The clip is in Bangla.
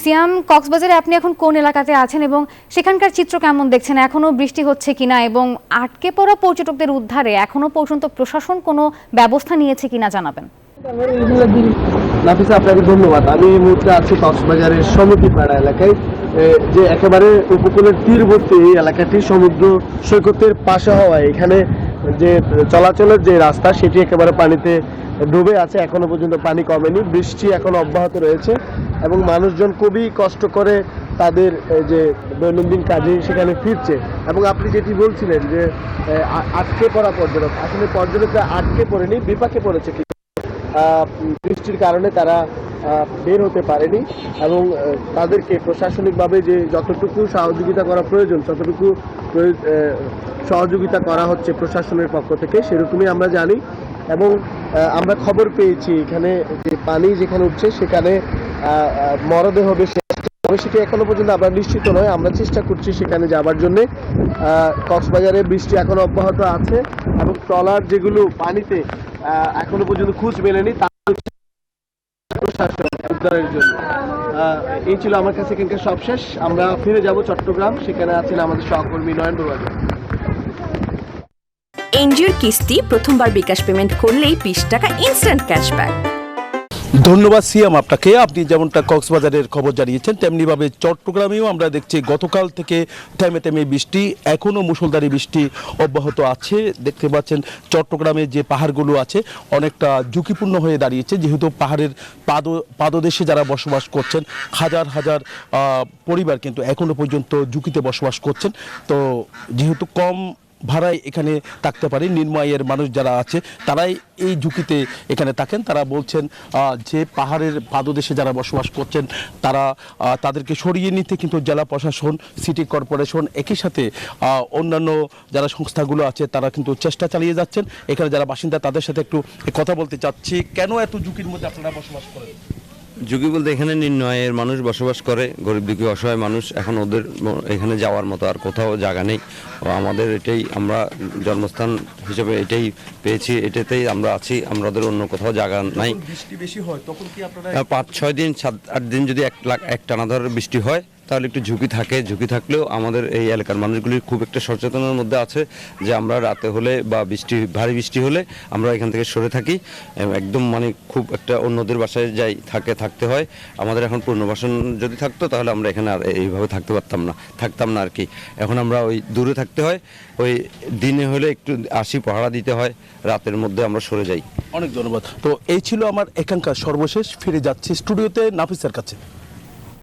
সিয়াম, কক্সবাজারে আপনি এখন কোন এলাকাতে আছেন এবং সেখানকার চিত্র কেমন দেখছেন? এখনো বৃষ্টি হচ্ছে কিনা এবং আটকে পড়া পর্যটকদের উদ্ধারে এখনো পর্যন্ত প্রশাসন কোনো ব্যবস্থা নিয়েছে কিনা জানাবেন। নাফিসা, আপনাকে ধন্যবাদ। আমি এই মুহূর্তে আছি কক্সবাজারের সমিতিপাড়া এলাকায়, যে একেবারে উপকূলের তীরবর্তী এই এলাকাটি সমুদ্র সৈকতের পাশে হওয়ায় এখানে যে চলাচলের যে রাস্তা সেটি একেবারে পানিতে ডুবে আছে। এখনো পর্যন্ত পানি কমেনি, বৃষ্টি এখন অব্যাহত রয়েছে এবং মানুষজন খুবই কষ্ট করে তাদের যে দৈনন্দিন কাজে সেখানে ফিরছে। এবং আপনি যেটি বলছিলেন যে আটকে পড়া পর্যটক, আসলে পর্যটকরা আটকে পড়েনি, বিপাকে পড়েছে। বৃষ্টির কারণে তারা বের হতে পারেনি এবং তাদেরকে প্রশাসনিকভাবে যে যতটুকু সহযোগিতা করা প্রয়োজন ততটুকু সহযোগিতা করা হচ্ছে প্রশাসনের পক্ষ থেকে, সেরকমই আমরা জানি। এবং আমরা খবর পেয়েছি এখানে যে পানি যেখানে উঠছে সেখানে মরদেহ বেশি, সেটি এখনো পর্যন্ত আমরা নিশ্চিত নয়। আমরা চেষ্টা করছি সেখানে যাবার জন্য। কক্সবাজারে বৃষ্টি এখনো অব্যাহত আছে এবং ট্রলার যেগুলো পানিতে এখনো পর্যন্ত খোঁজ মেলেনি প্রশাসন উদ্ধারের জন্য। এই ছিল আমার কাছে এখানকার সবশেষ। আমরা ফিরে যাব চট্টগ্রাম, সেখানে আছেন আমাদের সহকর্মী নয়ন বড়ুয়া। এনজিওর কিস্তি প্রথমবার বিকাশ পেমেন্ট করলেই 20 টাকা ইনস্ট্যান্ট ক্যাশব্যাক। ধন্যবাদ সিয়াম আপনাকে। আপনি যেমনটা কক্সবাজারের খবর জানিয়েছেন তেমনিভাবে চট্টগ্রামেও আমরা দেখছি গতকাল থেকে থেমে থেমে বৃষ্টি, এখনও মুষলধারে বৃষ্টি অব্যাহত আছে। দেখতে পাচ্ছেন চট্টগ্রামে যে পাহাড়গুলো আছে অনেকটা ঝুঁকিপূর্ণ হয়ে দাঁড়িয়েছে, যেহেতু পাহাড়ের পাদদেশে যারা বসবাস করছেন হাজার হাজার পরিবার কিন্তু এখনও পর্যন্ত ঝুঁকিতে বসবাস করছেন। তো যেহেতু কম ভাড়ায় এখানে থাকতে পারে, নিম্ন আয়ের মানুষ যারা আছে তারাই এই ঝুঁকিতে এখানে থাকেন। তারা বলছেন যে পাহাড়ের পাদদেশে যারা বসবাস করছেন তারা তাদেরকে সরিয়ে নিতে কিন্তু জেলা প্রশাসন, সিটি কর্পোরেশন, একই সাথে অন্যান্য যারা সংস্থাগুলো আছে তারা কিন্তু চেষ্টা চালিয়ে যাচ্ছেন। এখানে যারা বাসিন্দা তাদের সাথে একটু কথা বলতে চাচ্ছি। কেন এত ঝুঁকির মধ্যে আপনারা বসবাস করেন? ঝুঁকি বলতে এখানে নিম্ন আয়ের মানুষ বসবাস করে, গরিব দুঃখী অসহায় মানুষ। এখন ওদের এখানে যাওয়ার মতো আর কোথাও জায়গা নেই। আমাদের এটাই, আমরা জন্মস্থান হিসেবে এটাই পেয়েছি, এটাতেই আমরা আছি, আমাদের অন্য কোথাও জায়গা নাই। বৃষ্টি বেশি হয় তখন কি আপনারা 5-6 দিন 7-8 দিন যদি এক টানাধার বৃষ্টি হয় তাহলে একটু ঝুঁকি থাকে। ঝুঁকি থাকলেও আমাদের এই এলাকার মানুষগুলির খুব একটা সচেতনের মধ্যে আছে যে আমরা রাতে হলে বা ভারী বৃষ্টি হলে আমরা এখান থেকে সরে থাকি। একদম খুব একটা অন্যদের বাসায় থাকতে হয়। আমাদের এখন পুনর্বাসন যদি থাকতো তাহলে আমরা এখানে আর এইভাবে থাকতাম না আর কি। এখন আমরা ওই দূরে থাকতে হয়, ওই দিনে হলে একটু পাহারা দিতে হয়, রাতের মধ্যে আমরা সরে যাই। অনেক ধন্যবাদ। তো এই ছিল আমার এখানকার সর্বশেষ। ফিরে যাচ্ছি স্টুডিওতে নাফিসের কাছে।